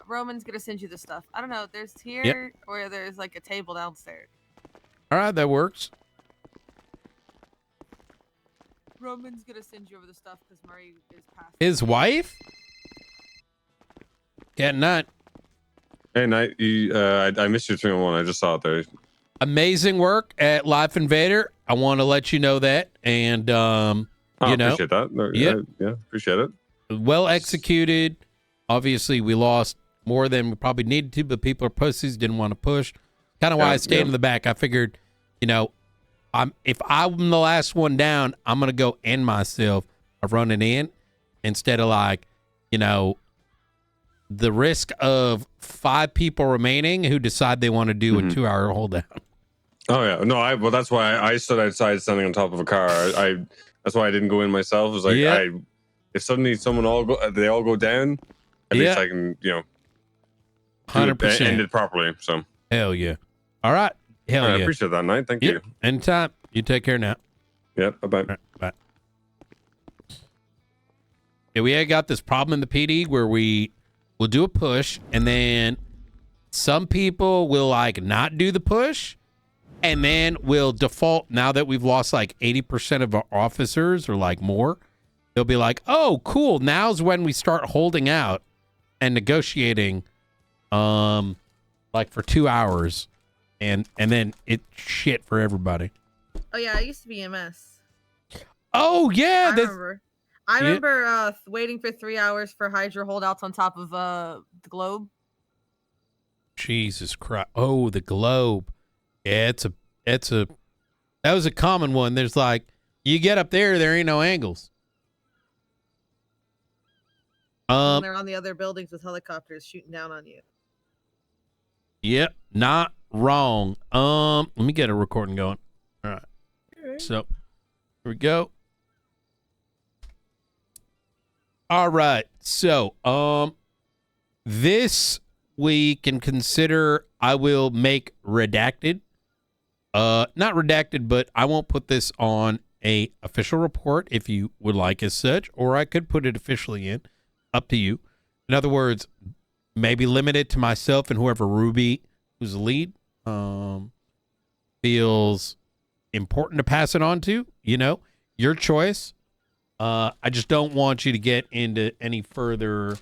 Roman's gonna send you the stuff. I don't know. There's here Yep. or there's like a table downstairs. All right, that works. Roman's gonna send you over the stuff because Murray is past. His wife? Yeah, not. Hey, Knight, I missed your 3-1. I just saw it there. Amazing work at Life Invader. I want to let you know that. And, you know. Appreciate that. No, Yep. Yeah, appreciate it. Well executed. Obviously, we lost more than we probably needed to, but people are pussies, didn't want to push. Kind of why I stayed in the back. I figured, you know, if I'm the last one down, I'm going to go end myself of running in instead of like, you know, the risk of 5 people remaining who decide they want to do a 2-hour hold down. Oh yeah, no, well that's why I stood outside standing on top of a car. That's why I didn't go in myself. It was like if suddenly they all go down, at least I can 100% end it properly. So hell yeah. All right, hell yeah. I appreciate that, Knight. Thank you. Anytime. You take care now. Yeah, bye. Right, bye. Yeah, we had got this problem in the PD where we will do a push and then some people will like not do the push and then we'll default now that we've lost like 80% of our officers or like more. They'll be like, oh, cool. Now's when we start holding out and negotiating like for 2 hours and then it's shit for everybody. Oh yeah, I used to be MS. Oh yeah, I remember waiting for 3 hours for Hydra holdouts on top of the globe. Jesus Christ! Oh, the globe. Yeah, that was a common one. There's like you get up there ain't no angles. And they're on the other buildings with helicopters shooting down on you. Yep, not wrong. Let me get a recording going. All right. So here we go. All right. So, this we can consider I will make redacted. Not redacted, but I won't put this on a official report if you would like as such, or I could put it officially in. Up to you. In other words, maybe limit it to myself and whoever Ruby, who's the lead, feels important to pass it on to. You know, your choice. I just don't want you to get into any further,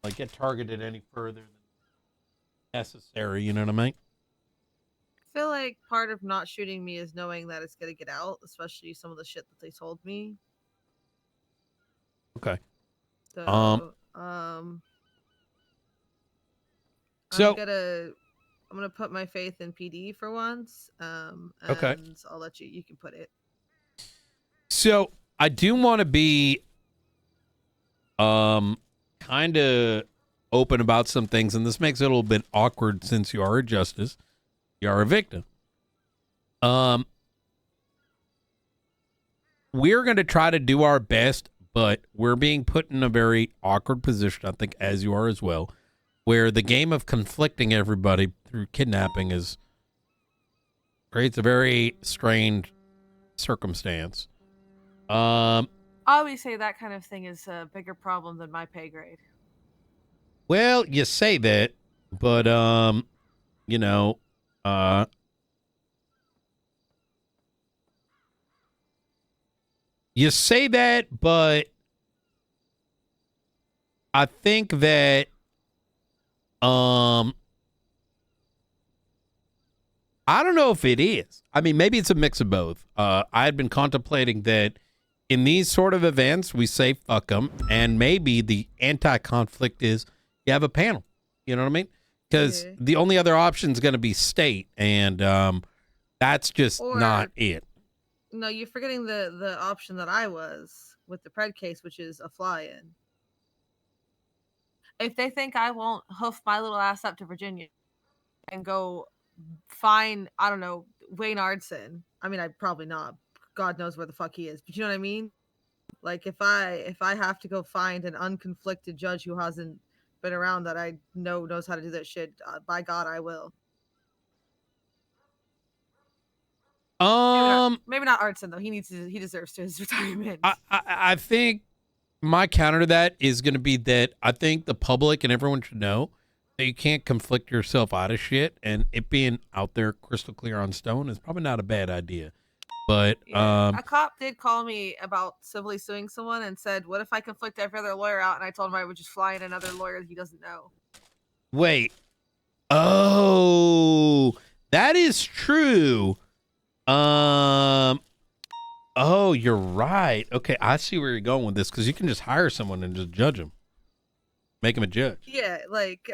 like get targeted any further than necessary. You know what I mean? I feel like part of not shooting me is knowing that it's going to get out, especially some of the shit that they told me. Okay. So, I'm gonna put my faith in PD for once. And I'll let you can put it. So I do want to be kind of open about some things, and this makes it a little bit awkward since you are a justice. You are a victim. We're going to try to do our best, but we're being put in a very awkward position, I think, as you are as well, where the game of conflicting everybody through kidnapping creates a very strange circumstance. I always say that kind of thing is a bigger problem than my pay grade. Well, you say that, but you know, you say that, but I think that I don't know if it is. I mean, maybe it's a mix of both. I had been contemplating that in these sort of events, we say fuck them, and maybe the anti-conflict is you have a panel. You know what I mean? Because the only other option is going to be state, and that's just not it. No, you're forgetting the option that I was with the Pred case, which is a fly-in. If they think I won't hoof my little ass up to Virginia and go find, I don't know, Wayne Ardson. I mean, I probably not. God knows where the fuck he is. But you know what I mean? Like if I have to go find an unconflicted judge who hasn't been around that I know knows how to do that shit, by God, I will. Maybe not Ardson though. He deserves to his retirement. I think My counter to that is going to be that I think the public and everyone should know that you can't conflict yourself out of shit, and it being out there crystal clear on stone is probably not a bad idea. But a cop did call me about civilly suing someone and said, "What if I conflict every other lawyer out?" And I told him I would just fly in another lawyer that he doesn't know. wait, oh, that is true. Oh, you're right. Okay, I see where you're going with this because you can just hire someone and just judge them, make them a judge. Yeah, like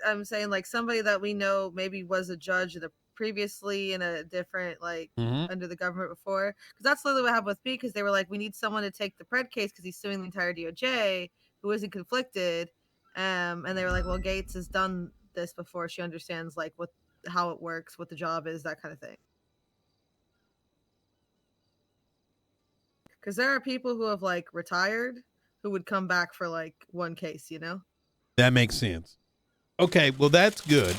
I'm saying, like somebody that we know maybe was a judge previously in a different under the government before, because that's literally what happened with me. Because they were like, we need someone to take the Pred case because he's suing the entire DOJ, who isn't conflicted. And they were like, well, Gates has done this before. She understands like how it works, what the job is, that kind of thing. Because there are people who have like retired who would come back for like one case, you know? That makes sense. Okay, well that's good.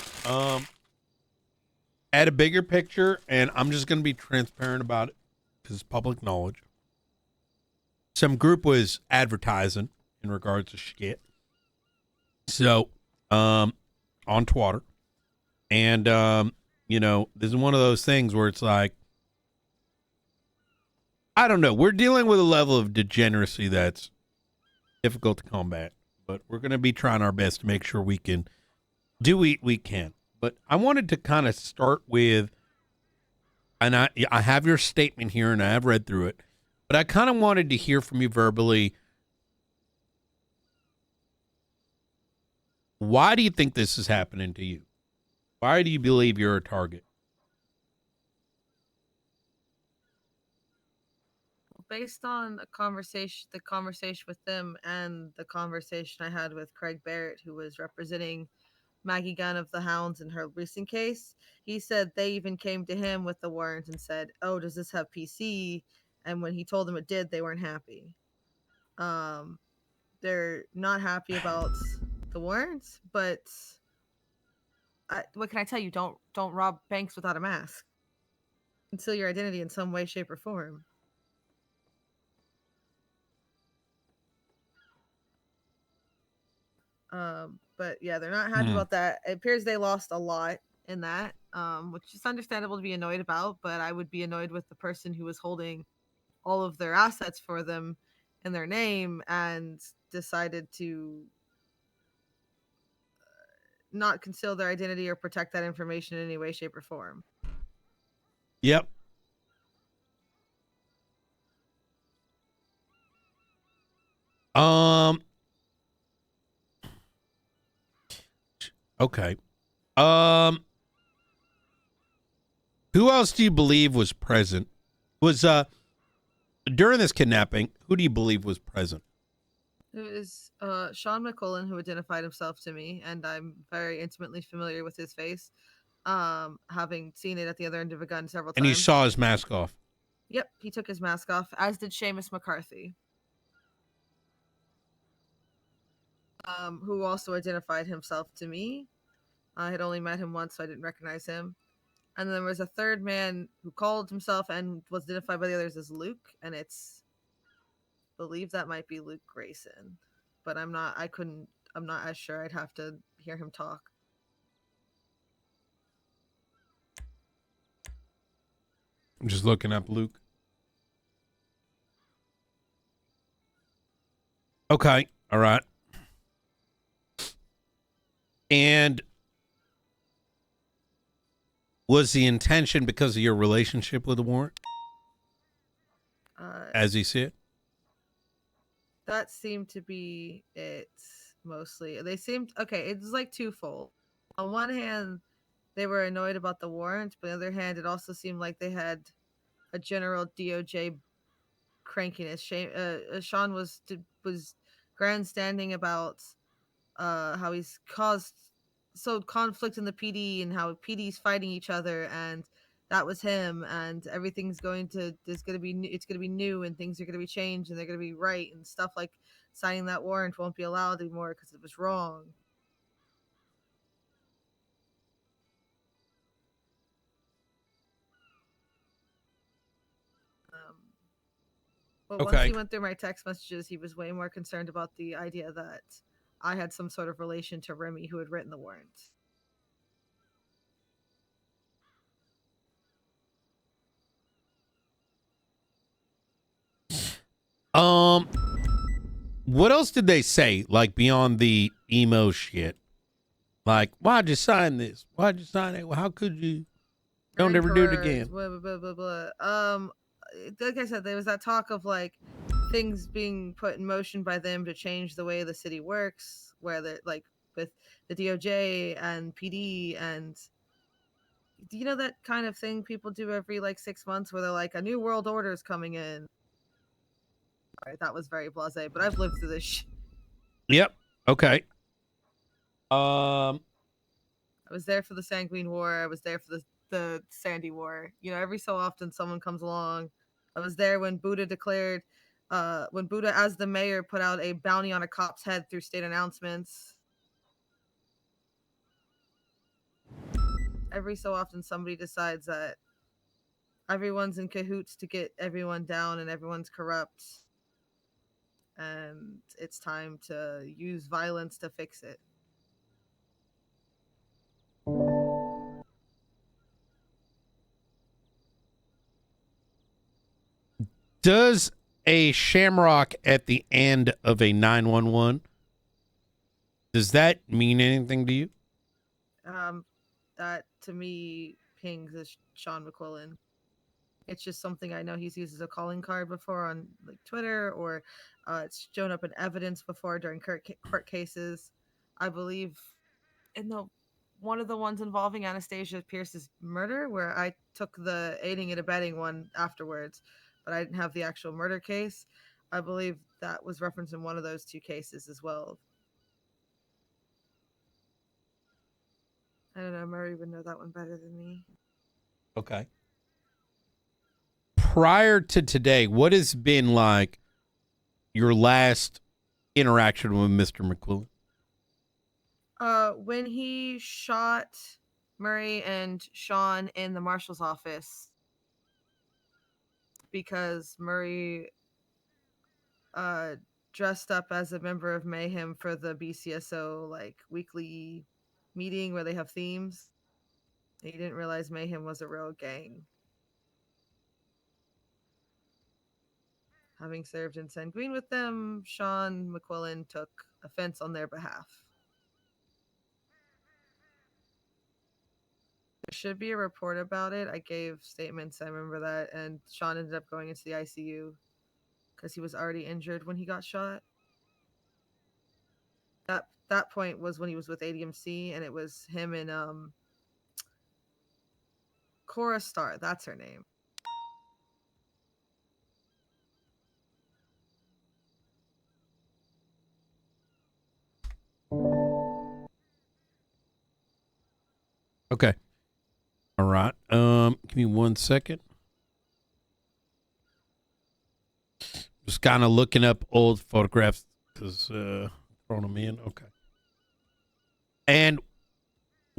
At a bigger picture, and I'm just going to be transparent about it because it's public knowledge. Some group was advertising in regards to shit. So, on Twitter, and you know, this is one of those things where it's like, I don't know. We're dealing with a level of degeneracy that's difficult to combat, but we're going to be trying our best to make sure we can do we can. But I wanted to kind of start with, and I have your statement here, and I have read through it, but I kind of wanted to hear from you verbally. Why do you think this is happening to you? Why do you believe you're a target? Based on the conversation with them and the conversation I had with Craig Barrett, who was representing Maggie Gunn of the Hounds in her recent case, he said they even came to him with the warrant and said, "Oh, does this have PC?" And when he told them it did, they weren't happy. They're not happy about the warrants, but what can I tell you? Don't rob banks without a mask. Conceal your identity in some way, shape, or form. But yeah, they're not happy about that. It appears they lost a lot in that, which is understandable to be annoyed about, but I would be annoyed with the person who was holding all of their assets for them in their name and decided to not conceal their identity or protect that information in any way, shape, or form. Yep. Okay. Who else do you believe was present? Was during this kidnapping, who do you believe was present? It was Sean McCullen who identified himself to me, and I'm very intimately familiar with his face, having seen it at the other end of a gun several times. And you saw his mask off. Yep, he took his mask off, as did Seamus McCarthy, who also identified himself to me. I had only met him once, so I didn't recognize him. And then there was a third man who called himself and was identified by the others as Luke, and it's believe that might be Luke Grayson, but I'm not as sure. I'd have to hear him talk. I'm just looking up Luke. Okay. All right. And was the intention because of your relationship with the warrant? As you see it? That seemed to be it mostly. They seemed okay. It's like twofold. On one hand, they were annoyed about the warrant, but on the other hand, it also seemed like they had a general DOJ crankiness. Sean was grandstanding about how he's caused conflict in the PD and how PD's fighting each other, and that was him, and everything's going to it's going to be new, and things are going to be changed, and they're going to be right, and stuff like signing that warrant won't be allowed anymore because it was wrong. But once he went through my text messages, he was way more concerned about the idea that I had some sort of relation to Remy, who had written the warrant. What else did they say? Like beyond the emo shit? Like, why'd you sign this? Why'd you sign it? Well, how could you? Don't ever do it again. Blah, blah, blah, blah, blah. Like I said, there was that talk of like things being put in motion by them to change the way the city works, where they're like with the DOJ and PD and you know that kind of thing people do every like 6 months where they're like a new world order is coming in. Right, that was very blasé, but I've lived through this. Yep. Okay. I was there for the Sanguine War. I was there for the Sandy War. You know, every so often someone comes along. I was there when Buddha declared, when Buddha, as the mayor, put out a bounty on a cop's head through state announcements. Every so often somebody decides that everyone's in cahoots to get everyone down and everyone's corrupt. And it's time to use violence to fix it. Does a shamrock at the end of a 911, does that mean anything to you? That to me pings as Sean McQuillan. It's just something I know he's used as a calling card before on like Twitter, or it's shown up in evidence before during court cases. I believe in one of the ones involving Anastasia Pierce's murder, where I took the aiding and abetting one afterwards, but I didn't have the actual murder case. I believe that was referenced in one of those two cases as well. I don't know. Murray would know that one better than me. Okay. Prior to today, what has been like your last interaction with Mr. McQuillan? When he shot Murray and Sean in the marshal's office because Murray dressed up as a member of Mayhem for the BCSO like weekly meeting where they have themes. He didn't realize Mayhem was a real gang. Having served in Sanguine with them, Sean McQuillan took offense on their behalf. There should be a report about it. I gave statements, I remember that, and Sean ended up going into the ICU because he was already injured when he got shot. That point was when he was with ADMC, and it was him and Cora Starr, that's her name. Okay. All right. Give me 1 second. Just kind of looking up old photographs because throwing them in. Okay. And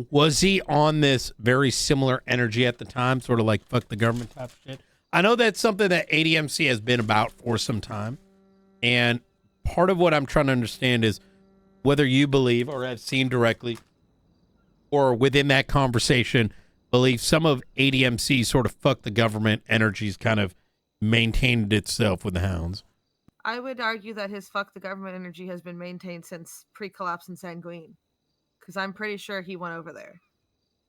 was he on this very similar energy at the time, sort of like fuck the government type of shit? I know that's something that ADMC has been about for some time. And part of what I'm trying to understand is whether you believe or have seen directly or within that conversation believe some of ADMC sort of fuck the government energies kind of maintained itself with the Hounds. I would argue that his fuck the government energy has been maintained since pre-collapse in Sanguine. Because I'm pretty sure he went over there.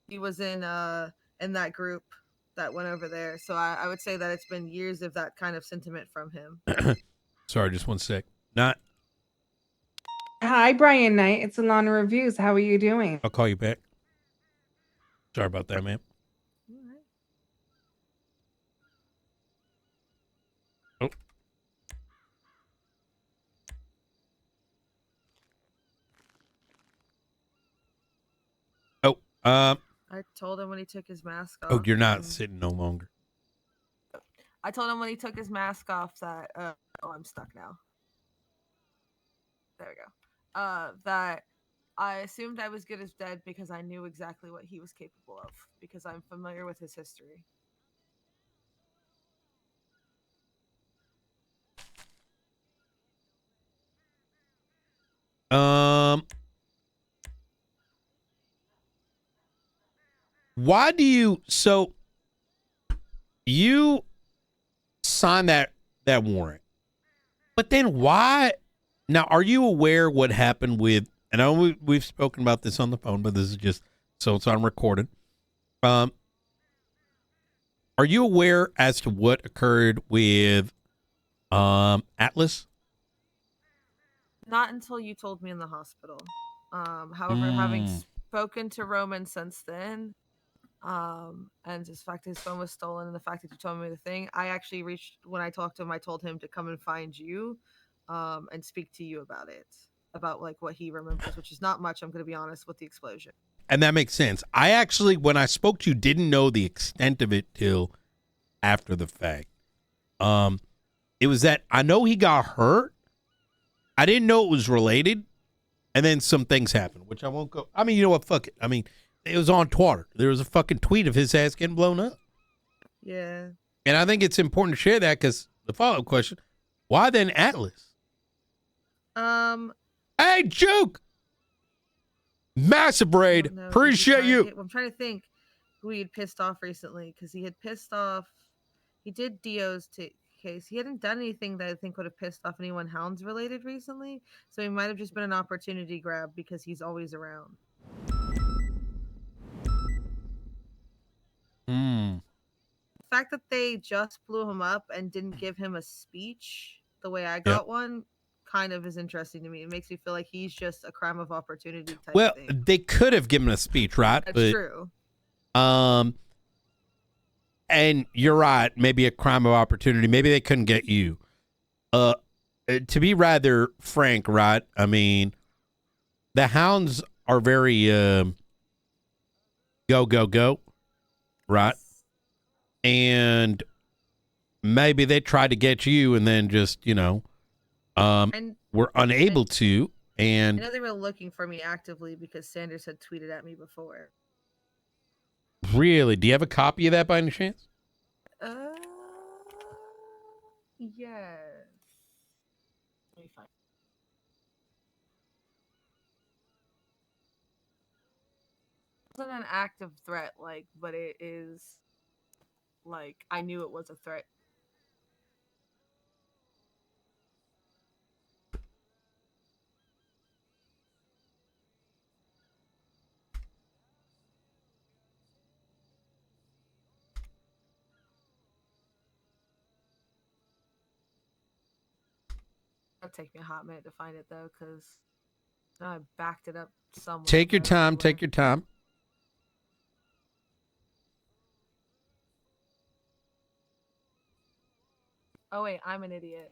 He was in that group that went over there. So I would say that it's been years of that kind of sentiment from him. Sorry, just 1 sec. Not. Hi, Brian Knight. It's Alana Reviews. How are you doing? I'll call you back. Sorry about that, man. Oh. Oh, I told him when he took his mask off. Oh, you're not sitting no longer. I told him when he took his mask off that I'm stuck now. There we go. That I assumed I was good as dead because I knew exactly what he was capable of because I'm familiar with his history. why do you? So you sign that warrant, but then why? Now, are you aware what happened with? And I know we've spoken about this on the phone, but this is just so it's on recorded. Are you aware as to what occurred with Atlas? Not until you told me in the hospital. However, having spoken to Roman since then, and just the fact that his phone was stolen and the fact that you told me the thing, I actually reached when I talked to him, I told him to come and find you, and speak to you about it, about like what he remembers, which is not much. I'm gonna be honest with the explosion. And that makes sense. I actually, when I spoke to you, didn't know the extent of it till after the fact. It was that I know he got hurt. I didn't know it was related. And then some things happened, which I won't go. I mean, you know what? Fuck it. I mean, it was on Twitter. There was a fucking tweet of his ass getting blown up. Yeah. And I think it's important to share that because the follow-up question, why then Atlas? Hey, Juke! Massive Braid. Appreciate you. I'm trying to think who he had pissed off recently because he had pissed off. He did Dio's case. He hadn't done anything that I think would have pissed off anyone Hounds related recently. So he might have just been an opportunity grab because he's always around. The fact that they just blew him up and didn't give him a speech the way I got one kind of is interesting to me. It makes me feel like he's just a crime of opportunity type thing. They could have given a speech, right? That's true. And you're right. Maybe a crime of opportunity. Maybe they couldn't get you. To be rather frank, right? I mean, the Hounds are very go, right? And maybe they tried to get you and then just, were unable to. And I know they were looking for me actively because Sanders had tweeted at me before. Really? Do you have a copy of that by any chance? Yes. Let me find. It wasn't an active threat, but it is, I knew it was a threat. It'll take me a hot minute to find it though, because I backed it up somewhere. Take your time. Take your time. Oh wait, I'm an idiot.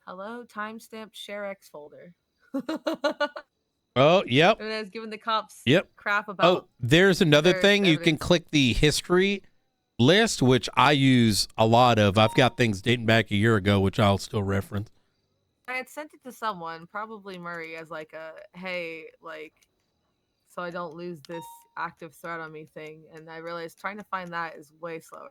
Hello, timestamped share X folder. Oh, yep. And I was giving the cops crap about. Oh, there's another thing. You can click the history list, which I use a lot of. I've got things dating back a year ago, which I'll still reference. I had sent it to someone, probably Murray, as hey, so I don't lose this active threat on me thing. And I realized trying to find that is way slower.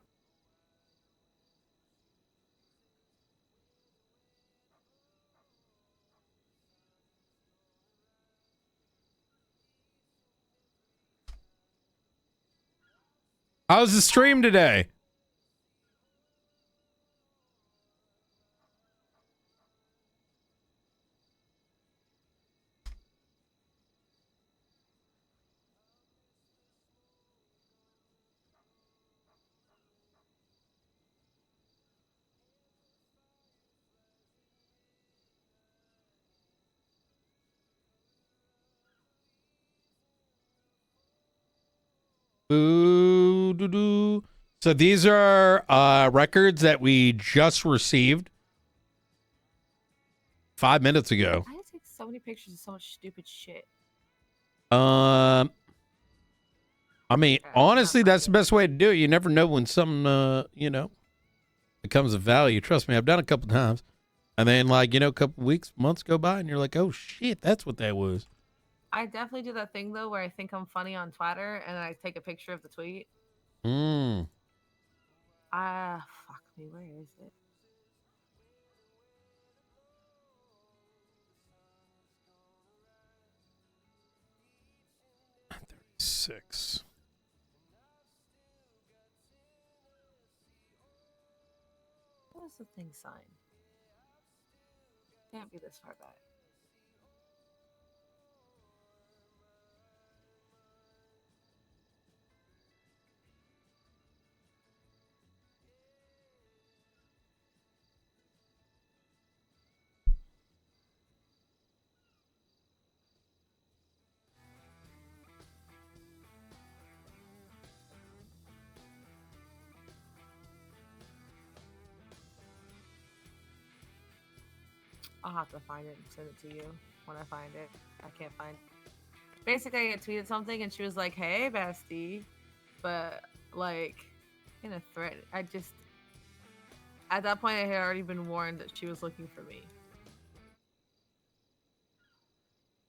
How's the stream today? So these are records that we just received 5 minutes ago. I take so many pictures of so much stupid shit. I mean, honestly, that's the best way to do it. You never know when something, becomes of value. Trust me, I've done it a couple times. And then, a couple weeks, months go by, and you're like, oh, shit, that's what that was. I definitely do that thing, though, where I think I'm funny on Twitter, and then I take a picture of the tweet. Fuck me, where is it? Six. was the thing signed? Can't be this far back. I'll have to find it and send it to you when I find it. I can't find it. Basically, I tweeted something and she was like, "Hey, bestie," but like in a threat. I just at that point I had already been warned that she was looking for me.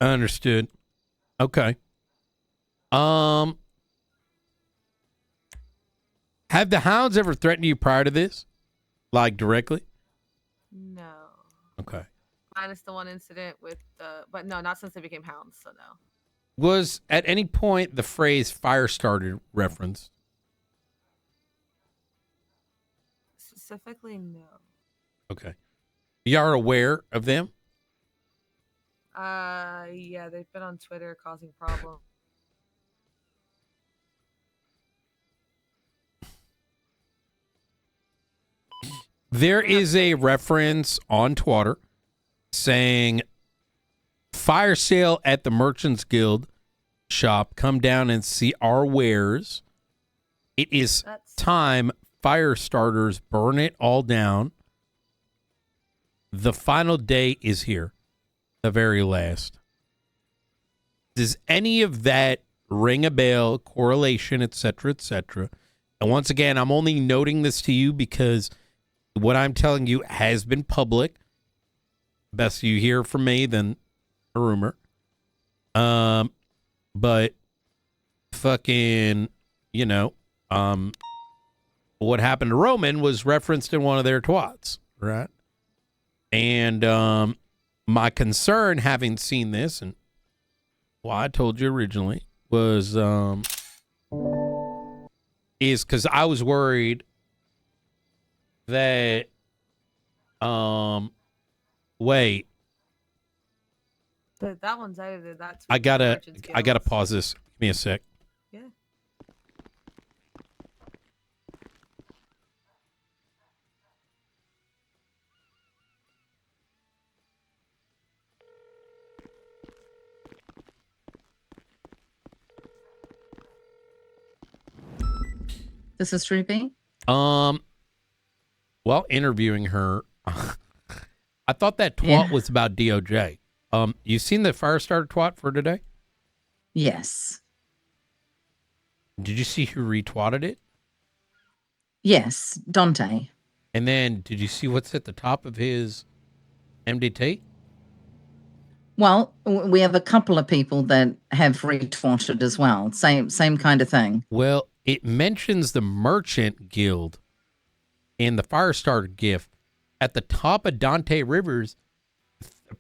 Understood. Okay. Have the hounds ever threatened you prior to this, like directly? No. Okay. Minus the one incident with but no, not since they became hounds, so no. Was at any point the phrase fire starter referenced? Specifically, no. Okay. You are aware of them? Yeah, they've been on Twitter causing problems. There is a reference on Twitter saying fire sale at the Merchants Guild shop. Come down and see our wares. It is time. Fire starters, burn it all down. The final day is here. The very last. Does any of that ring a bell, correlation, etc., etc.? And once again, I'm only noting this to you because what I'm telling you has been public. Best you hear from me than a rumor. But fucking, what happened to Roman was referenced in one of their twats, right? And my concern, having seen this, and I told you originally, was is because I was worried that wait. But that one's edited. That's I gotta pause this. Give me a sec. Yeah. This is Troopy. While interviewing her, I thought that twat was about DOJ. You seen the Firestarter twat for today? Yes. Did you see who retwatted it? Yes, Dante. And then did you see what's at the top of his MDT? Well, we have a couple of people that have retweeted as well. Same kind of thing. Well, it mentions the Merchant Guild and the Firestarter gift. At the top of Dante Rivers'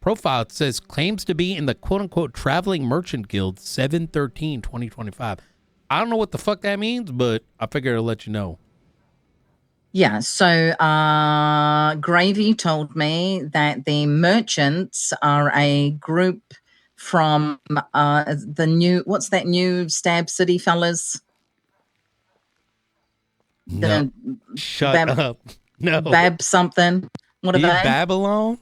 profile, it says claims to be in the quote-unquote Traveling Merchant Guild 7/13/2025. I don't know what the fuck that means, but I figured I'd let you know. Yeah, so Gravy told me that the merchants are a group from what's that new Stab City fellas? No. Shut up. No. Bab something. What are they? Babylon?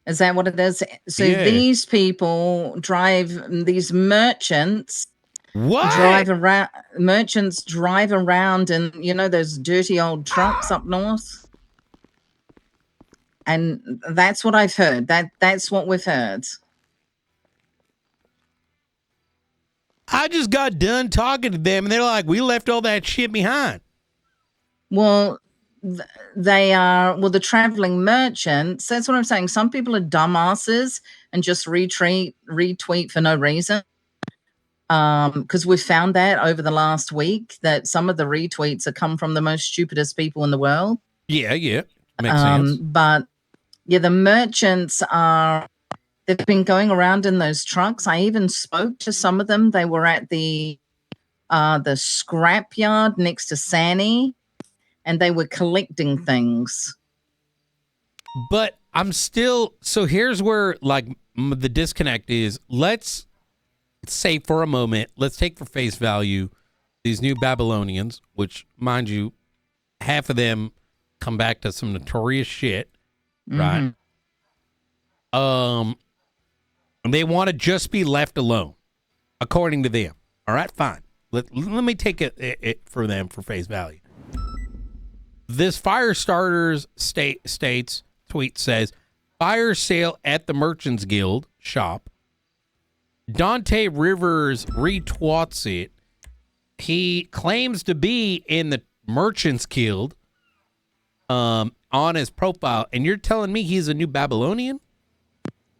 Is that what it is? So these people these merchants drive around. Merchants drive around in, those dirty old trucks up north. And that's what I've heard. That's what we've heard. I just got done talking to them and they're like, we left all that shit behind. Well, they are, the traveling merchants. That's what I'm saying. Some people are dumbasses and just retweet for no reason. Because we've found that over the last week that some of the retweets have come from the most stupidest people in the world. Yeah. Makes sense. But yeah, the merchants they've been going around in those trucks. I even spoke to some of them. They were at the scrap yard next to Sani, and they were collecting things. But I'm still, so here's where like the disconnect is. Let's say for a moment, let's take for face value these new Babylonians, which, mind you, half of them come back to some notorious shit, right? And they want to just be left alone, according to them. All right, fine. Let me take it for them for face value. This Firestarters states tweet says, fire sale at the Merchants Guild shop. Dante Rivers retweets it. He claims to be in the Merchants Guild on his profile, and you're telling me he's a new Babylonian?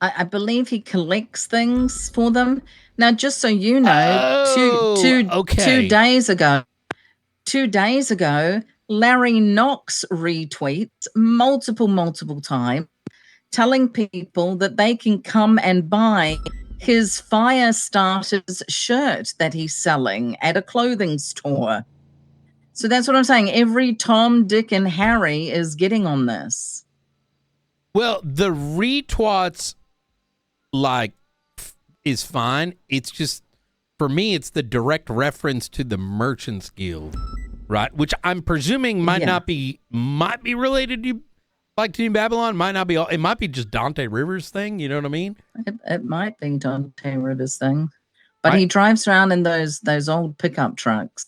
I believe he collects things for them. Now, just so you know, two days ago, Larry Knox retweets multiple times telling people that they can come and buy his Firestarters shirt that he's selling at a clothing store. So that's what I'm saying. Every Tom, Dick, and Harry is getting on this. Well, the retweets like is fine. It's just, for me, it's the direct reference to the Merchants Guild, right? Which I'm presuming might be related to like to New Babylon. Might not be. It might be just Dante Rivers' thing. You know what I mean? It might be Dante Rivers' thing, but he drives around in those old pickup trucks.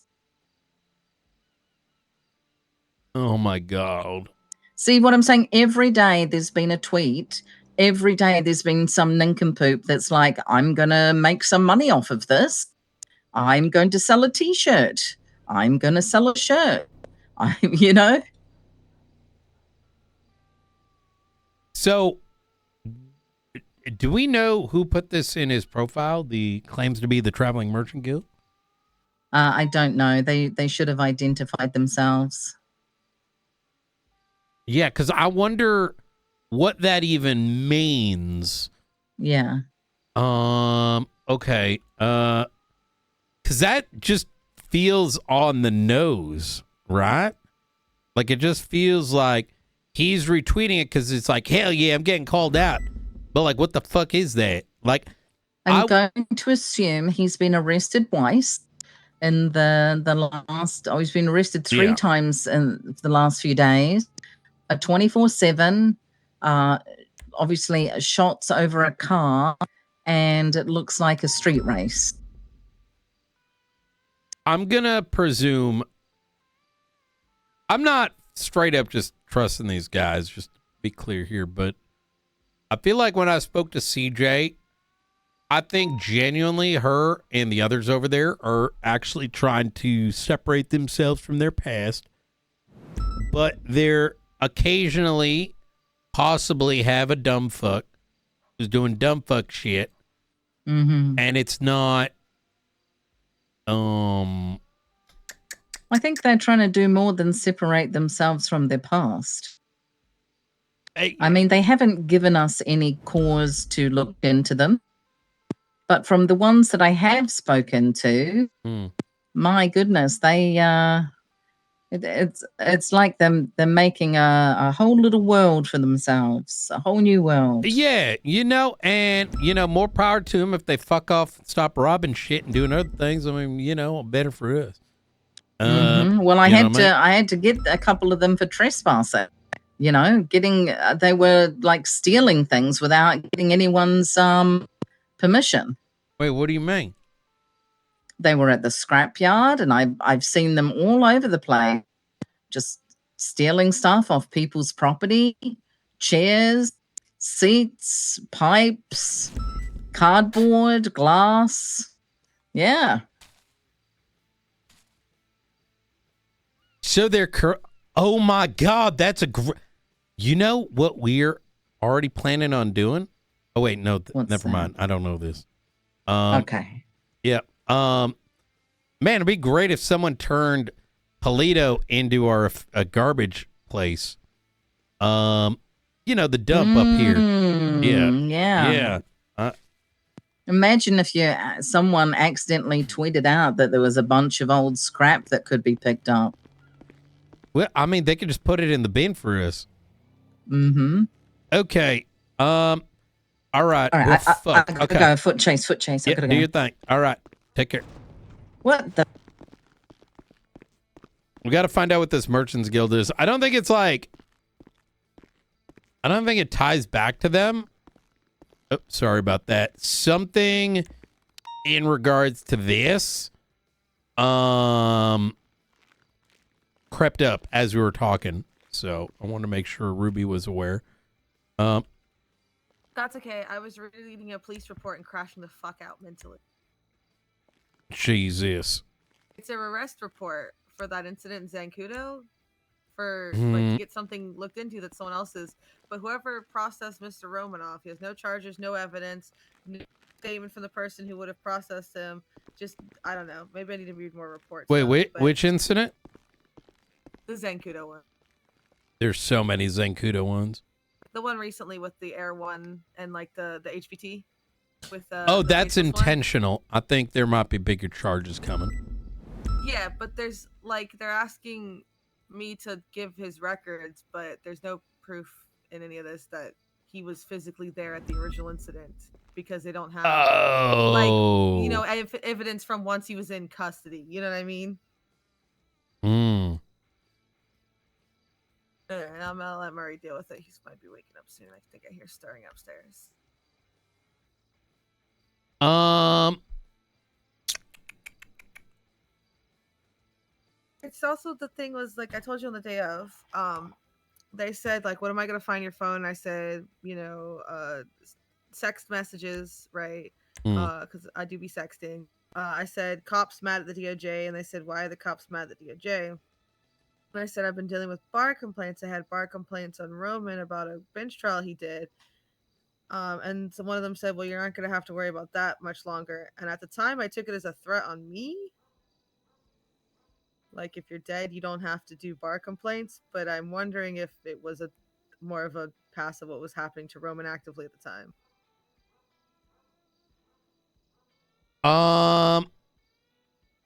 Oh my God! See what I'm saying? Every day there's been a tweet. Every day there's been some nincompoop that's like, I'm going to make some money off of this. I'm going to sell a T-shirt. I'm going to sell a shirt. You know? So, do we know who put this in his profile? The claims to be the Traveling Merchant Guild? I don't know. They should have identified themselves. Yeah, because I wonder what that even means. Yeah. Okay. Because that just feels on the nose, right? Like, it just feels like he's retweeting it because it's like, hell yeah, I'm getting called out. But like, what the fuck is that? Like, I'm going to assume he's been arrested twice in the last. He's been arrested three times in the last few days. A 24/7. Obviously, shots over a car, and it looks like a street race. I'm gonna presume. I'm not straight up just trusting these guys, just to be clear here, but I feel like when I spoke to CJ, I think genuinely her and the others over there are actually trying to separate themselves from their past, but they're occasionally possibly have a dumb fuck who's doing dumb fuck shit, and it's not I think they're trying to do more than separate themselves from their past. I mean, they haven't given us any cause to look into them, but from the ones that I have spoken to, my goodness, they it's like they're making a whole little world for themselves, a whole new world. Yeah, and more power to them if they fuck off, stop robbing shit and doing other things. I mean, better for us. Well, I had to get a couple of them for trespassing. They were like stealing things without getting anyone's permission. Wait, what do you mean? They were at the scrapyard, and I've seen them all over the place, just stealing stuff off people's property, chairs, seats, pipes, cardboard, glass. Yeah. So they're oh my God, that's a great. You know what we're already planning on doing? Oh wait, no, never mind. I don't know this. Okay. Yeah. Man, it'd be great if someone turned Polito into our garbage place. The dump up here. Yeah. Imagine if someone accidentally tweeted out that there was a bunch of old scrap that could be picked up. Well, I mean, they could just put it in the bin for us. Okay. All right. All right, Well, I fuck. gotta Okay. go. Foot chase. I Yeah, gotta do go. your thing. All right. Take care. What the? We got to find out what this Merchants Guild is. I don't think it ties back to them. Oh, sorry about that. Something in regards to this crept up as we were talking. So I want to make sure Ruby was aware. That's okay. I was reading a police report and crashing the fuck out mentally. Jesus. It's a arrest report for that incident in Zancudo for like to get something looked into that someone else's. But whoever processed Mr. Romanoff, he has no charges, no evidence, no statement from the person who would have processed him. Just I don't know. Maybe I need to read more reports. Wait, which incident? The Zancudo one. There's so many Zancudo ones. The one recently with the Air One and like the HVT. With oh, that's intentional. One. I think there might be bigger charges coming. Yeah, but there's like they're asking me to give his records, but there's no proof in any of this that he was physically there at the original incident because they don't have like you know evidence from once he was in custody. You know what I mean? And I'm gonna let Murray deal with it. He might be waking up soon. I think I hear stirring upstairs. It's also the thing was like I told you on the day of. They said like, "What am I gonna find your phone?" I said, you know, sext messages, right? Because I do be sexting. I said, "Cops mad at the DOJ," and they said, "Why are the cops mad at the DOJ?" And I said, "I've been dealing with bar complaints. I had bar complaints on Roman about a bench trial he did." And so one of them said, "Well, you're not gonna have to worry about that much longer." And at the time, I took it as a threat on me. Like if you're dead, you don't have to do bar complaints. But I'm wondering if it was a more of a pass of what was happening to Roman actively at the time.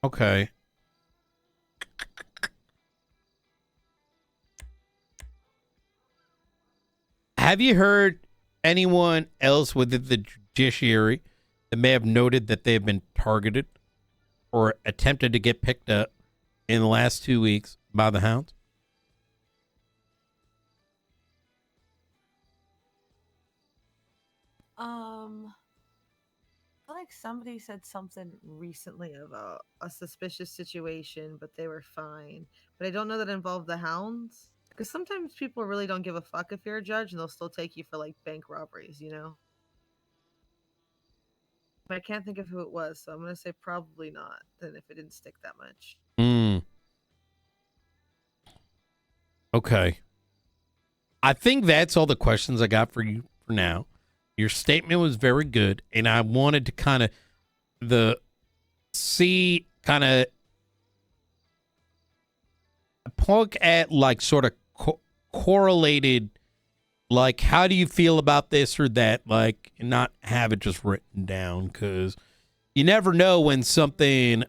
Okay. Have you heard anyone else within the judiciary that may have noted that they have been targeted or attempted to get picked up in the last 2 weeks by the hounds? I feel like somebody said something recently about a suspicious situation, but they were fine. But I don't know that it involved the hounds. Because sometimes people really don't give a fuck if you're a judge and they'll still take you for like bank robberies, you know? But I can't think of who it was, so I'm going to say probably not, then if it didn't stick that much. Okay. I think that's all the questions I got for you for now. Your statement was very good, and I wanted to kind of poke at like sort of correlated, like how do you feel about this or that, like not have it just written down, because you never know when something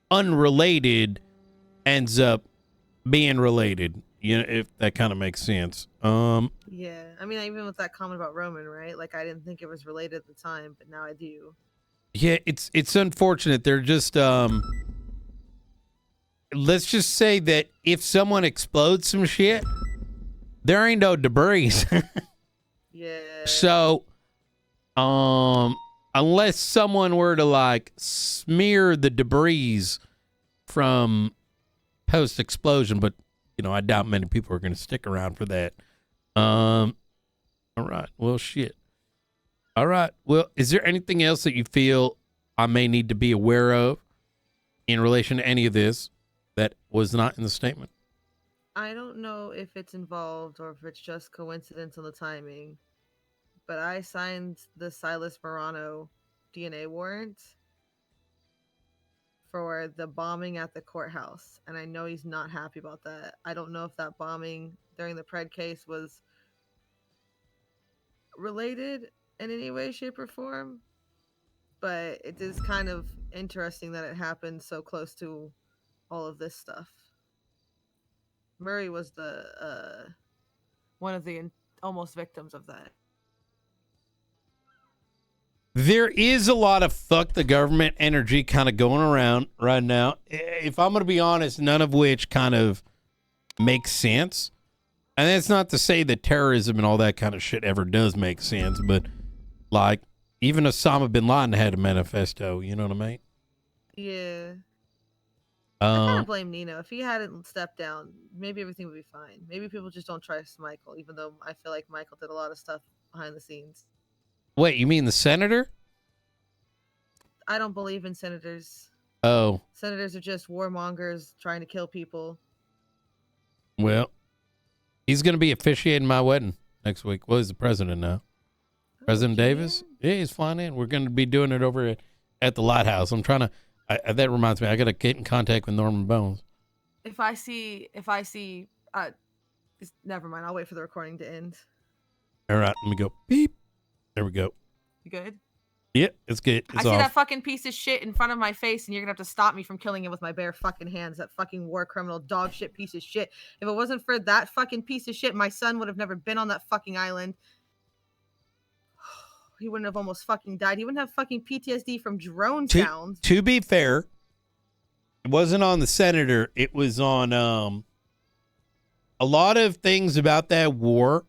unrelated ends up being related, you know, if that kind of makes sense. Yeah, I mean, even with that comment about Roman, right? Like I didn't think it was related at the time, but now I do. Yeah, it's unfortunate. They're just let's just say that if someone explodes some shit, there ain't no debris. Yeah. So, unless someone were to like smear the debris from post explosion, but you know, I doubt many people are going to stick around for that. All right. Well, shit. All right. Well, is there anything else that you feel I may need to be aware of in relation to any of this that was not in the statement? I don't know if it's involved or if it's just coincidence on the timing, but I signed the Silas Morano DNA warrant for the bombing at the courthouse, and I know he's not happy about that. I don't know if that bombing during the Pred case was related in any way, shape, or form, but it is kind of interesting that it happened so close to all of this stuff. Murray was the one of the almost victims of that. There is a lot of fuck the government energy kind of going around right now. If I'm going to be honest, none of which kind of makes sense. And that's not to say that terrorism and all that kind of shit ever does make sense, but like even Osama bin Laden had a manifesto, you know what I mean? Yeah. I kind of blame Nino. If he hadn't stepped down, maybe everything would be fine. Maybe people just don't trust Michael, even though I feel like Michael did a lot of stuff behind the scenes. Wait, you mean the senator? I don't believe in senators. Oh. Senators are just warmongers trying to kill people. Well, he's going to be officiating my wedding next week. Well, he's the president now. President Davis? Yeah, he's flying in. We're going to be doing it over at the Lighthouse. I'm trying to... that reminds me, I got to get in contact with Norman Bones. If I see, never mind. I'll wait for the recording to end. All right, let me go. Beep. There we go. You good? Yeah, it's good. It's I see off. that fucking piece of shit in front of my face, and you're gonna have to stop me from killing him with my bare fucking hands. That fucking war criminal dog shit piece of shit. If it wasn't for that fucking piece of shit, my son would have never been on that fucking island. He wouldn't have almost fucking died. He wouldn't have fucking PTSD from drone sounds. To be fair, it wasn't on the senator. It was on a lot of things about that war.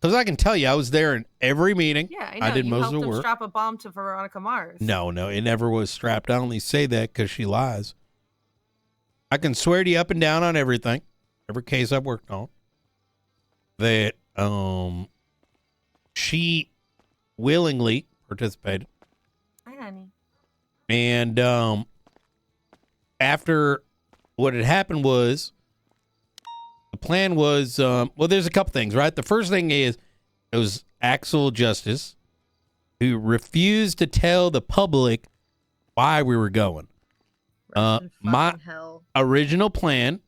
Because I can tell you, I was there in every meeting. Yeah, I know. I did most of the work. Strap a bomb to Veronica Mars. No, it never was strapped. I only say that because she lies. I can swear to you up and down on everything, every case I've worked on, that she willingly participated. Hi, honey. And after what had happened was, the plan was, well, there's a couple things, right? The first thing is, it was Axel Justice who refused to tell the public why we were going. My original plan,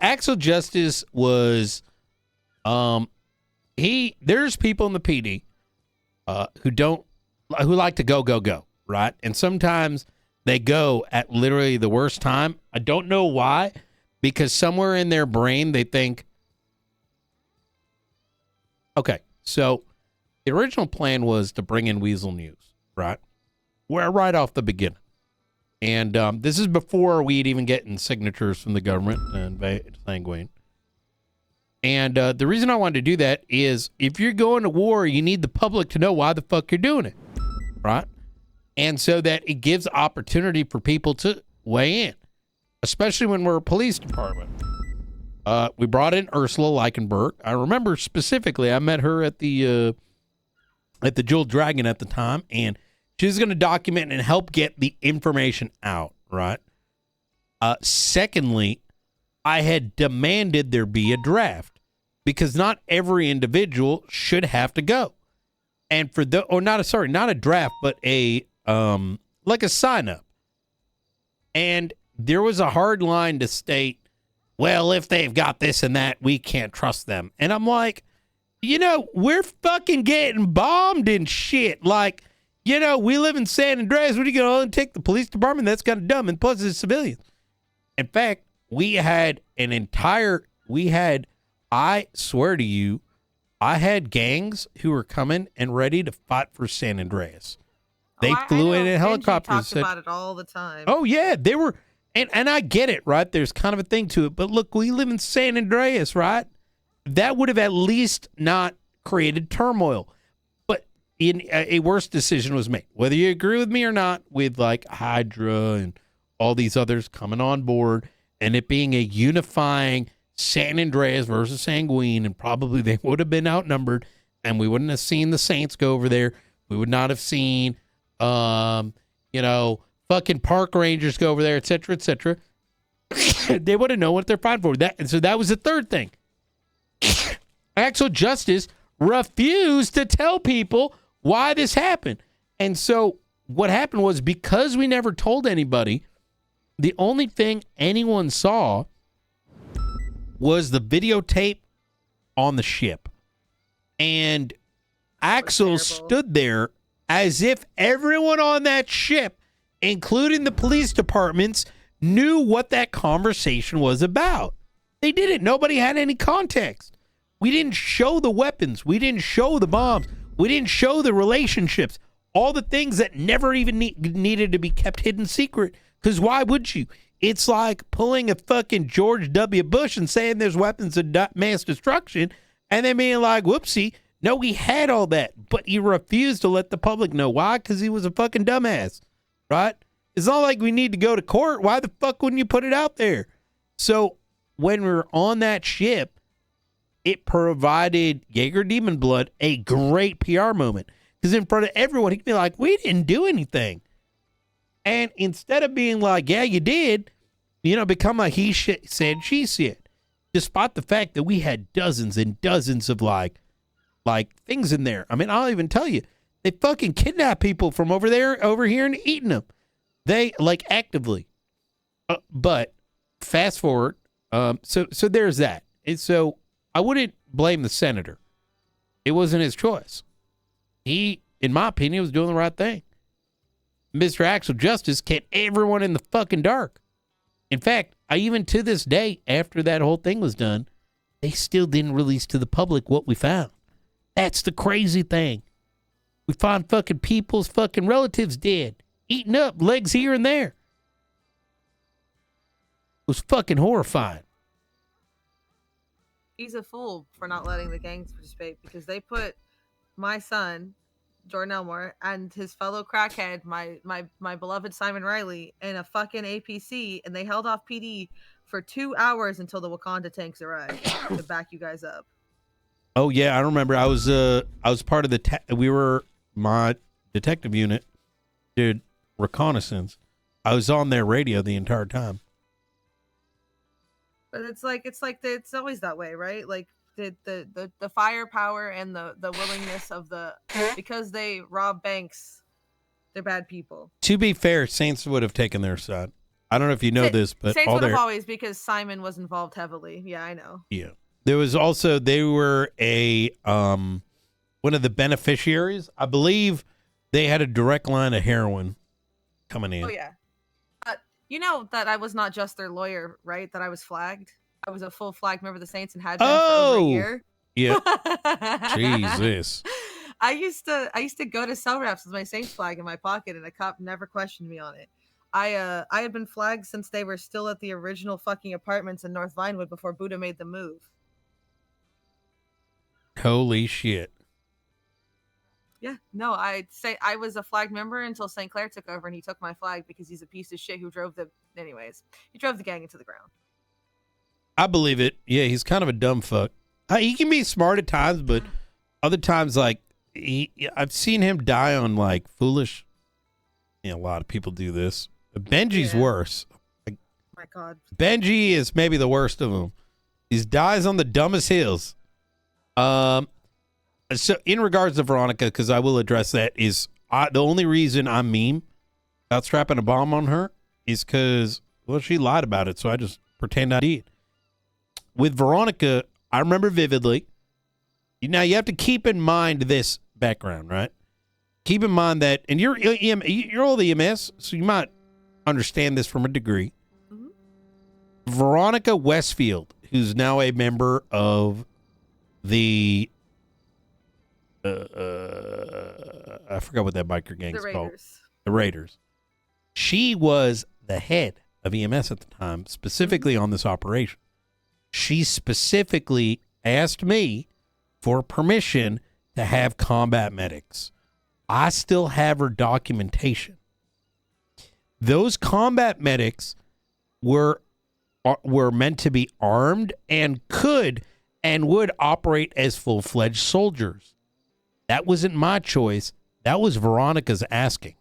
Axel Justice was, there's people in the PD who like to go, right? And sometimes they go at literally the worst time. I don't know why, because somewhere in their brain they think, okay, so the original plan was to bring in Weasel News, right? We're right off the beginning. And this is before we'd even gotten signatures from the government and Sanguine. And the reason I wanted to do that is if you're going to war, you need the public to know why the fuck you're doing it, right? And so that it gives opportunity for people to weigh in, especially when we're a police department. We brought in Ursula Leichenberg. I remember specifically, I met her at the Jewel Dragon at the time, and she was going to document and help get the information out, right? Secondly, I had demanded there be a draft because not every individual should have to go. And for not a draft, but like a sign up. And there was a hard line to state, well, if they've got this and that, we can't trust them. And I'm like, we're fucking getting bombed and shit. Like, we live in San Andreas. What are you going to take the police department? That's kind of dumb. And plus it's civilians. In fact, I swear to you, I had gangs who were coming and ready to fight for San Andreas. They flew in helicopters. Talks about it all the time. Oh yeah, they were, and I get it, right? There's kind of a thing to it, but look, we live in San Andreas, right? That would have at least not created turmoil. But a worse decision was made. Whether you agree with me or not, with like Hydra and all these others coming on board, and it being a unifying San Andreas versus Sanguine, and probably they would have been outnumbered, and we wouldn't have seen the Saints go over there. We would not have seen fucking park rangers go over there, et cetera, et cetera. They would have known what they're fighting for. And so that was the third thing. Axel Justice refused to tell people why this happened. And so what happened was, because we never told anybody, the only thing anyone saw was the videotape on the ship. And Axel stood there as if everyone on that ship, including the police departments, knew what that conversation was about. They didn't. Nobody had any context. We didn't show the weapons. We didn't show the bombs. We didn't show the relationships. All the things that never even needed to be kept hidden secret. Because why would you? It's like pulling a fucking George W. Bush and saying there's weapons of mass destruction and then being like, whoopsie. No, we had all that, but he refused to let the public know. Why? Because he was a fucking dumbass, right? It's not like we need to go to court. Why the fuck wouldn't you put it out there? So when we were on that ship, it provided Jaeger Demon Blood a great PR moment. Because in front of everyone, he'd be like, we didn't do anything. And instead of being like, yeah, you did, become a he said, she said. Despite the fact that we had dozens and dozens of like things in there. I mean, I'll even tell you, they fucking kidnap people from over here and eating them. They like actively. But fast forward. So there's that. And so I wouldn't blame the senator. It wasn't his choice. He, in my opinion, was doing the right thing. Mr. Axel Justice kept everyone in the fucking dark. In fact, even to this day, after that whole thing was done, they still didn't release to the public what we found. That's the crazy thing. We find fucking people's fucking relatives dead, eaten up, legs here and there. It was fucking horrifying. He's a fool for not letting the gangs participate because they put my son, Jordan Elmore, and his fellow crackhead, my beloved Simon Riley, in a fucking APC, and they held off PD for 2 hours until the Wakanda tanks arrived to back you guys up. Oh yeah, I remember. I was part of my detective unit did reconnaissance. I was on their radio the entire time. But it's always that way, right? Like the firepower and the willingness of because they rob banks, they're bad people. To be fair, Saints would have taken their side. I don't know if you know this, but Saints would have always, because Simon was involved heavily. Yeah, I know. Yeah. There was also, they were one of the beneficiaries. I believe they had a direct line of heroin coming in. Oh, yeah. You know that I was not just their lawyer, right? That I was flagged. I was a full flag member of the Saints and had been for over a year. Yeah. Jesus. I used to go to cell reps with my Saints flag in my pocket, and a cop never questioned me on it. I had been flagged since they were still at the original fucking apartments in North Vinewood before Buddha made the move. Holy shit. Yeah, no, I'd say I was a flag member until St. Clair took over, and he took my flag because he's a piece of shit who drove the gang into the ground. I believe it. Yeah, he's kind of a dumb fuck. He can be smart at times, but other times, like, I've seen him die on, like, foolish. A lot of people do this. Benji's worse. Like, my God. Benji is maybe the worst of them. He dies on the dumbest hills. So in regards to Veronica, because I will address that, is the only reason I'm meme about strapping a bomb on her is because, well, she lied about it, so I just pretend I did. With Veronica, I remember vividly. Now, you have to keep in mind this background, right? Keep in mind that, and you're all the EMS, so you might understand this from a degree. Mm-hmm. Veronica Westfield, who's now a member of the I forgot what that biker gang is called. The Raiders. She was the head of EMS at the time, specifically on this operation. She specifically asked me for permission to have combat medics. I still have her documentation. Those combat medics were meant to be armed and could and would operate as full-fledged soldiers. That wasn't my choice. That was Veronica's asking.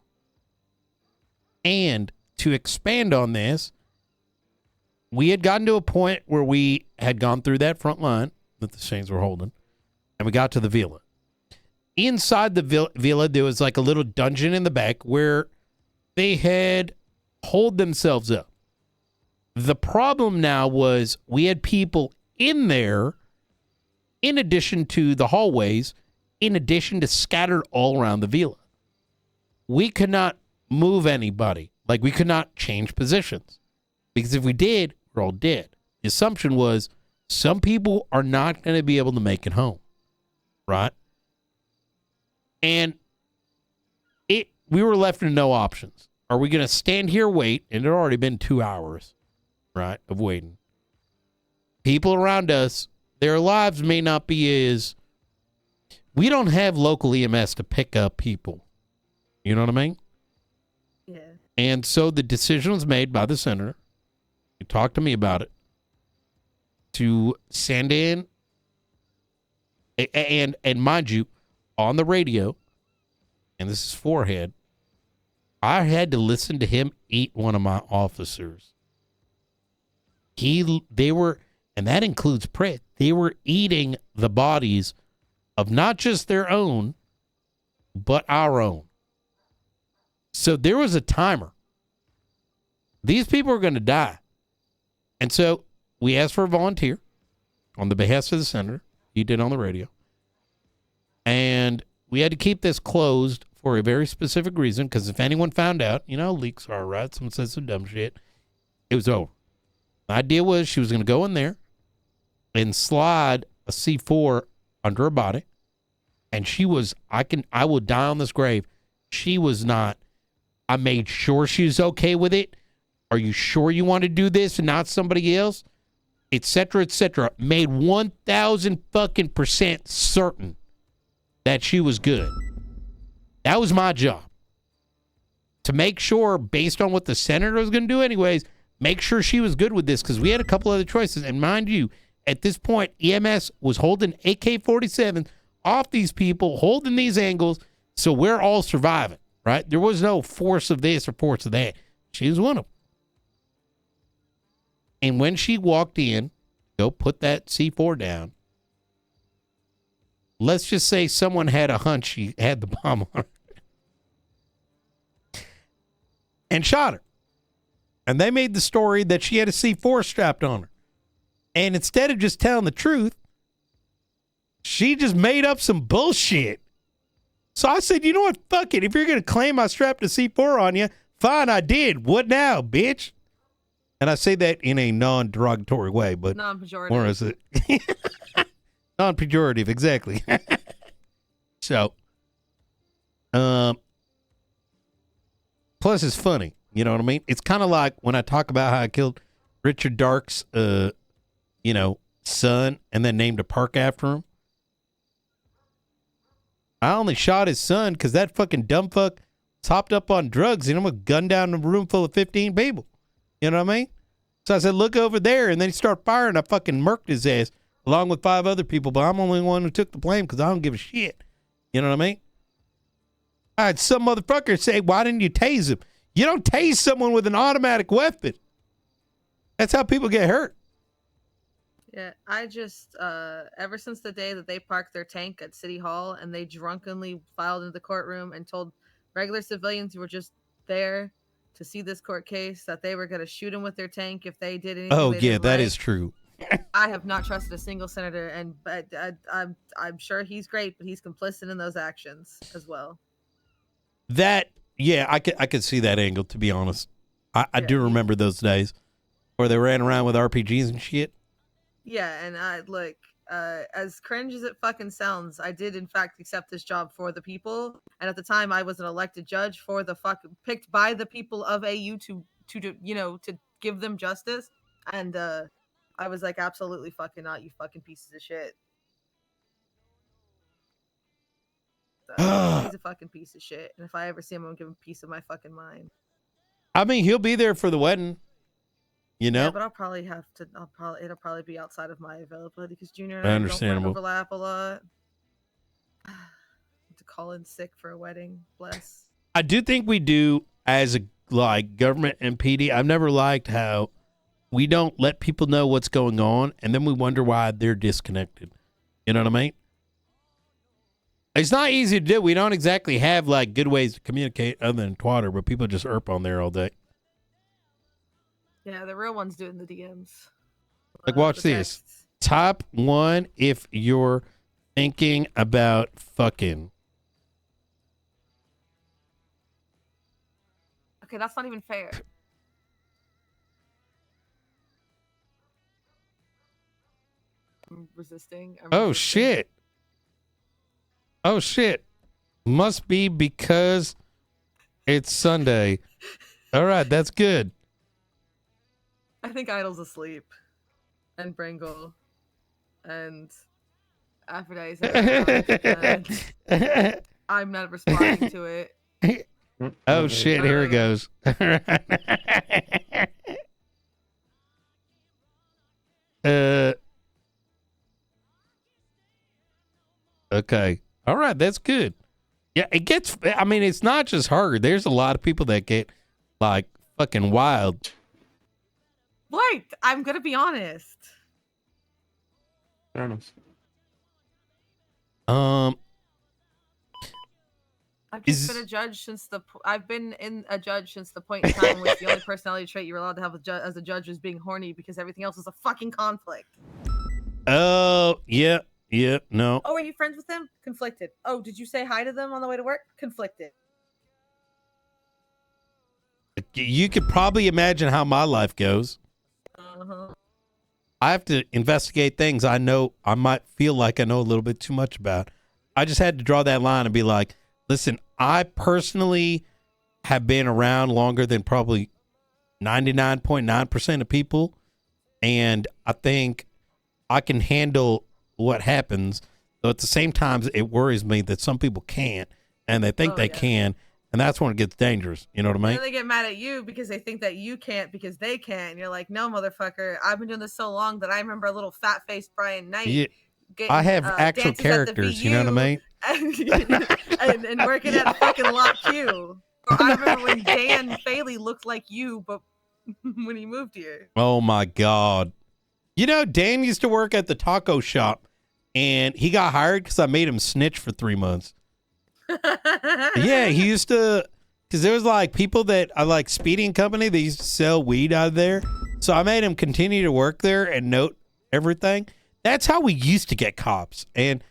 And to expand on this, we had gotten to a point where we had gone through that front line that the Saints were holding, and we got to the villa. Inside the villa, there was like a little dungeon in the back where they had holed themselves up. The problem now was we had people in there, in addition to the hallways, in addition to scattered all around the villa. We could not move anybody. Like, we could not change positions. Because if we did, we're all dead. The assumption was some people are not going to be able to make it home, right? And we were left with no options. Are we going to stand here, wait? And it had already been 2 hours, right, of waiting. People around us, their lives may not be as... We don't have local EMS to pick up people. You know what I mean? Yeah. And so the decision was made by the senator. He talked to me about it. To send in, and mind you, on the radio, and this is forehead, I had to listen to him eat one of my officers. They were, and that includes Pritt, they were eating the bodies of not just their own, but our own. So there was a timer. These people are going to die. And so we asked for a volunteer on the behest of the senator. He did on the radio. And we had to keep this closed for a very specific reason, because if anyone found out, you know, leaks are right, someone says some dumb shit, it was over. The idea was she was going to go in there and slide a C4 under her body. And she was, I will die on this grave. She was not. I made sure she was okay with it. Are you sure you want to do this and not somebody else? Et cetera, et cetera. Made 1,000 fucking % certain that she was good. That was my job. To make sure, based on what the senator was going to do anyways, make sure she was good with this, because we had a couple other choices. And mind you, at this point, EMS was holding AK-47 off these people, holding these angles, so we're all surviving, right? There was no force of this or force of that. She was one of them. And when she walked in, go put that C4 down, let's just say someone had a hunch she had the bomb on her and shot her. And they made the story that she had a C4 strapped on her. And instead of just telling the truth, she just made up some bullshit. So I said, you know what? Fuck it. If you're going to claim I strapped a C4 on you, fine, I did. What now, bitch? And I say that in a non-derogatory way, but non-pejorative. Or is it? Non-pejorative, exactly. So, plus it's funny. You know what I mean? It's kind of like when I talk about how I killed Richard Dark's, son and then named a park after him. I only shot his son because that fucking dumb fuck hopped up on drugs and I'm gonna gun down a room full of 15 people. You know what I mean? So I said, look over there, and then he started firing. I fucking murked his ass along with 5 other people, but I'm the only one who took the blame because I don't give a shit. You know what I mean? I had some motherfucker say, why didn't you tase him? You don't tase someone with an automatic weapon. That's how people get hurt. Yeah, I just, ever since the day that they parked their tank at City Hall and they drunkenly filed into the courtroom and told regular civilians who were just there to see this court case that they were going to shoot him with their tank if they did anything. Oh, they yeah, did that right. is true. I have not trusted a single senator, and I'm sure he's great, but he's complicit in those actions as well. That, yeah, I could see that angle, to be honest. I do remember those days where they ran around with RPGs and shit. Yeah, and as cringe as it fucking sounds, I did in fact accept this job for the people, and at the time I was an elected judge for the picked by the people of AU to give them justice, and I was like, absolutely fucking not, you fucking pieces of shit. So, he's a fucking piece of shit, and if I ever see him, I'm gonna give him a piece of my fucking mind. I mean, he'll be there for the wedding. You know, yeah, but it'll probably be outside of my availability because Junior and I don't overlap a lot. To call in sick for a wedding, bless. I do think we do as a government and PD. I've never liked how we don't let people know what's going on, and then we wonder why they're disconnected. You know what I mean? It's not easy to do. We don't exactly have good ways to communicate other than Twitter, but people just erp on there all day. Yeah, the real ones do it in the DMs. Watch this. Top 1 if you're thinking about fucking. Okay, that's not even fair. I'm resisting. Oh shit. Oh shit. Must be because it's Sunday. All right, that's good. I think Idol's asleep. And Brangle. And Aphrodite's and I'm not responding to it. Oh shit, here it goes. Okay. All right, that's good. Yeah, it gets, I mean, it's not just her. There's a lot of people that get like fucking wild. What? I'm gonna be honest. Fair enough. I've just been a judge since the point in time in which the only personality trait you were allowed to have as a judge was being horny because everything else was a fucking conflict. Oh, yeah, no. Oh, are you friends with them? Conflicted. Oh, did you say hi to them on the way to work? Conflicted. You could probably imagine how my life goes. Uh-huh. I have to investigate things I know I might feel like I know a little bit too much about. I just had to draw that line and be like, listen, I personally have been around longer than probably 99.9% of people. And I think I can handle what happens. Though at the same time, it worries me that some people can't and they think they can. And that's when it gets dangerous. You know what I mean? And they get mad at you because they think that you can't because they can. And you're like, no, motherfucker. I've been doing this so long that I remember a little fat-faced Brian Knight. Yeah. Getting, I have actual characters, you know what I mean? and working at fucking Lock Q. Or I remember when Dan Faley looked like you, but when he moved here. Oh my God. You know, Dan used to work at the taco shop and he got hired because I made him snitch for 3 months. Yeah, he used to, because there was like people that I like speeding company, they used to sell weed out of there. So I made him continue to work there and note everything. That's how we used to get cops. And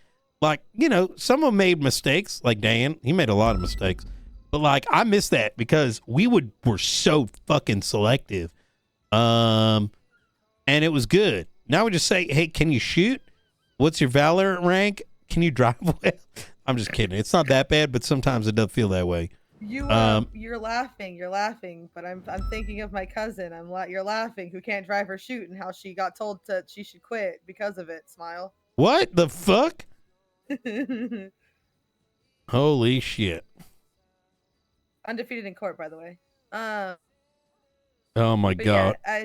like, you know, some of them made mistakes, like Dan, he made a lot of mistakes. But like, I miss that because were so fucking selective. And it was good. Now we just say, hey, can you shoot? What's your Valorant rank? Can you drive well? I'm just kidding. It's not that bad, but sometimes it does feel that way. You're laughing, but I'm thinking of my cousin. You're laughing who can't drive or shoot and how she got told that she should quit because of it. Smile. What the fuck? Holy shit. Undefeated in court, by the way. Oh my God. Yeah,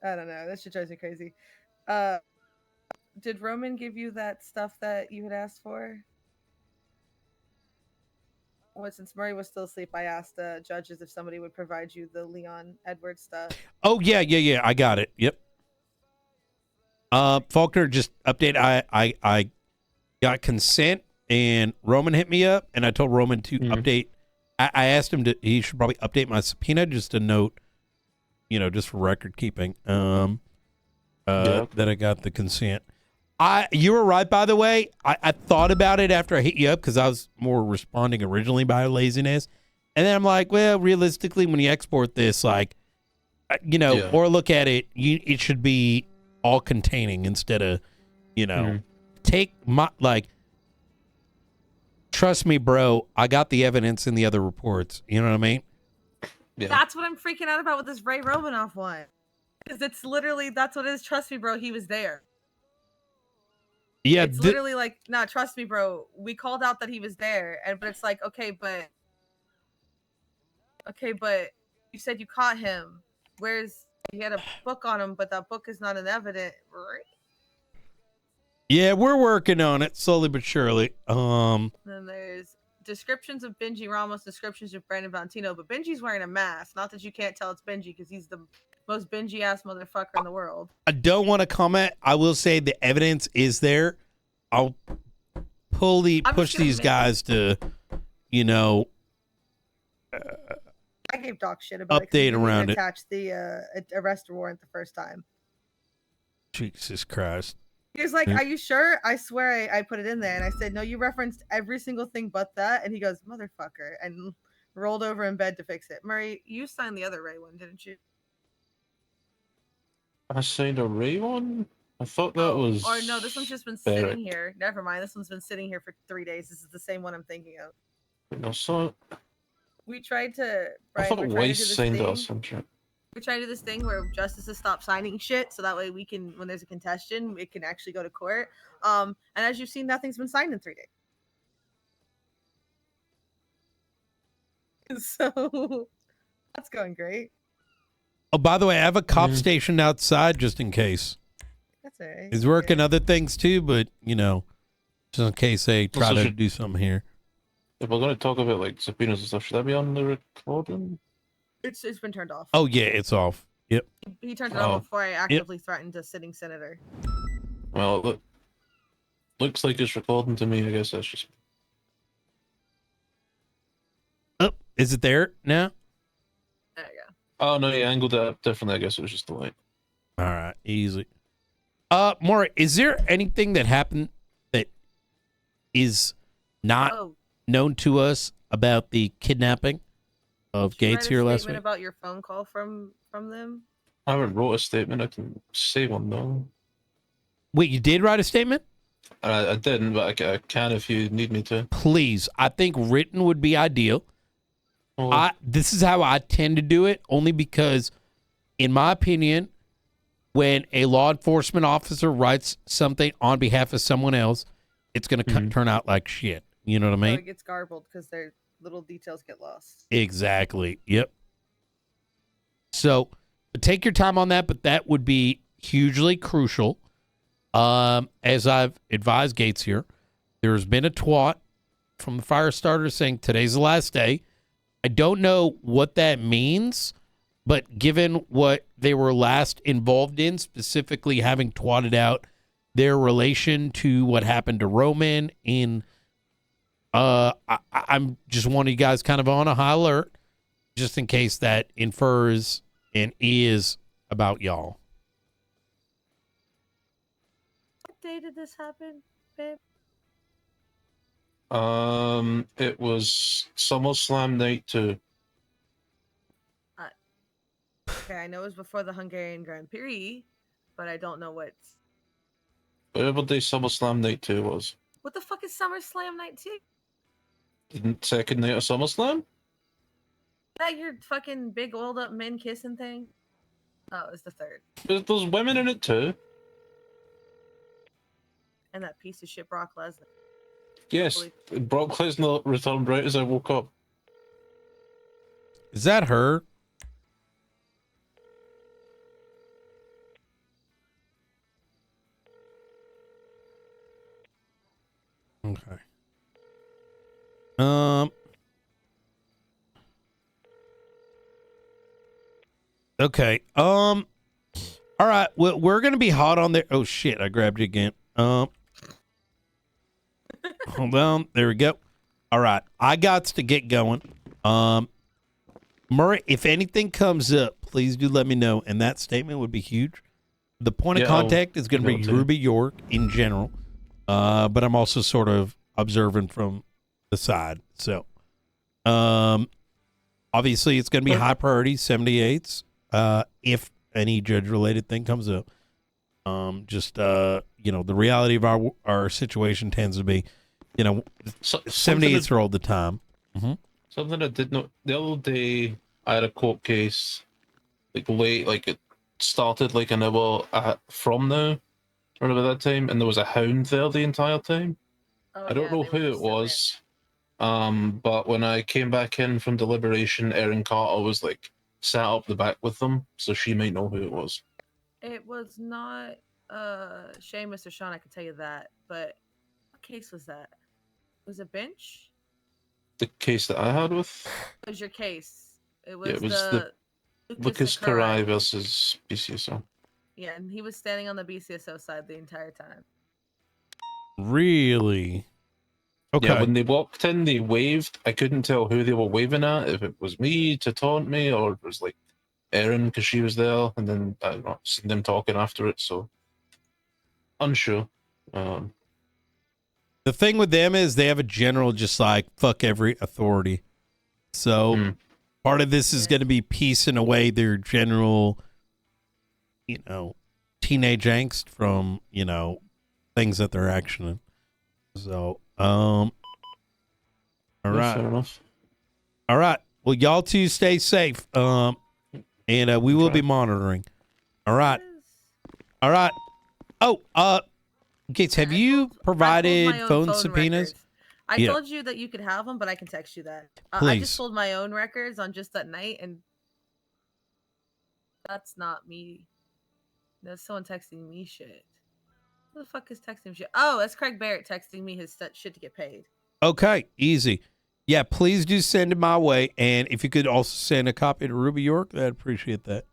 I don't know. That shit drives me crazy. Did Roman give you that stuff that you had asked for? Well, since Murray was still asleep, I asked judges if somebody would provide you the Leon Edwards stuff. Oh yeah. I got it. Yep. Faulkner just update. I got consent and Roman hit me up and I told Roman to update. I asked him he should probably update my subpoena just to note, you know, just for record keeping. That I got the consent. You were right, by the way. I thought about it after I hit you up because I was more responding originally by laziness. And then I'm like, well, realistically, when you export this, like, you know, or look at it, it should be all containing instead of, you know, take my, like, trust me, bro, I got the evidence in the other reports. You know what I mean? Yeah. That's what I'm freaking out about with this Ray Romanoff one. Because it's literally, that's what it is. Trust me, bro, he was there. Yeah, it's literally like, nah, trust me, bro. We called out that he was there, but it's like, okay, but you said you caught him. He had a book on him, but that book is not an evidence, right? Yeah, we're working on it slowly but surely. Then there's descriptions of Benji Ramos, descriptions of Brandon Valentino, but Benji's wearing a mask. Not that you can't tell it's Benji because he's the most Benji ass motherfucker in the world. I don't want to comment. I will say the evidence is there. I'll push these guys to, you know, I gave Doc shit about update it around it. Attach the arrest warrant the first time. Jesus Christ. He was like, "Are you sure?" I swear I put it in there, and I said, "No, you referenced every single thing but that." And he goes, "Motherfucker," and rolled over in bed to fix it. Murray, you signed the other Ray one, didn't you? I signed a Ray one? I thought that was. Or no, this one's just been better. sitting here. Never mind. This one's been sitting here for 3 days. This is the same one I'm thinking of. I saw it. We tried to. I Brian, thought we're trying to do Weiss this signed thing. us some shit. We're trying to do this thing where justices stop signing shit, so that way we can, when there's a contestation, it can actually go to court. And as you've seen, nothing's been signed in 3 days. So that's going great. Oh, by the way, I have a cop stationed outside just in case. That's all right. He's working other things too, but just in case they try to do something here. If we're going to talk about like subpoenas and stuff, should that be on the recording? It's been turned off. Oh yeah, it's off. Yep. He turned it off before I actively threatened a sitting senator. Well, looks like it's recording to me. I guess that's just. Oh, is it there now? There you go. Oh no, you angled that differently. I guess it was just the light. All right, easy. Maura, is there anything that happened that is not known to us about the kidnapping of Gates here last week? About your phone call from them? I haven't wrote a statement. I can say one though. Wait, you did write a statement? I didn't, but I can if you need me to. Please, I think written would be ideal. This is how I tend to do it, only because, in my opinion, when a law enforcement officer writes something on behalf of someone else, it's going to turn out like shit. You know what I mean? So it gets garbled because their little details get lost. Exactly. Yep. So take your time on that, but that would be hugely crucial. As I've advised Gates here, there's been a twat from the fire starter saying today's the last day. I don't know what that means, but given what they were last involved in, specifically having twatted out their relation to what happened to Roman in I'm just wanting you guys kind of on a high alert, just in case that infers and is about y'all. What day did this happen, babe? It was SummerSlam night 2. Okay, I know it was before the Hungarian Grand Prix, but I don't know what's. Whatever day SummerSlam night 2 was. What the fuck is SummerSlam night 2? Second night of SummerSlam? Is that your fucking big oiled up men kissing thing? Oh, it's the third. There's women in it too. And that piece of shit Brock Lesnar. Yes, Brock Lesnar returned right as I woke up. Is that her? Okay. Okay. All right. Well, we're gonna be hot on there. Oh shit! I grabbed you again. Hold on. There we go. All right. I got to get going. Murray, if anything comes up, please do let me know. And that statement would be huge. The point of contact is going to be Ruby York in general. But I'm also sort of observing from the side. So, obviously it's going to be high priority 78s. If any judge related thing comes up, the reality of our situation tends to be, 78s are all the time. Mm-hmm. Something I did know the other day, I had a court case, it started like an hour from now, around about that time, and there was a hound there the entire time. I don't know who it was, but when I came back in from deliberation, Erin Carter was sat up the back with them, so she might know who it was. It was not Seamus or Sean, I can tell you that, but what case was that? Was it bench? The case that I had with? It was your case. It was, the Lucas Karai versus BCSO. Yeah, and he was standing on the BCSO side the entire time. Really? Okay. Yeah, when they walked in, they waved. I couldn't tell who they were waving at, if it was me to taunt me, or it was Erin because she was there, and then I don't know, seen them talking after it, so unsure. The thing with them is they have a general just fuck every authority. So part of this is going to be piecing away their general, teenage angst from, things that they're actioning. So, all right. Fair enough. All right. Well, y'all two stay safe. And we will be monitoring. All right. All right. Oh, Gates, have you provided phone subpoenas? Records. I told you that you could have them, but I can text you that. I just pulled my own records on just that night, and that's not me. That's someone texting me shit. Who the fuck is texting me shit? Oh, that's Craig Barrett texting me his shit to get paid. Okay, easy. Yeah, please do send it my way. And if you could also send a copy to Ruby York, I'd appreciate that.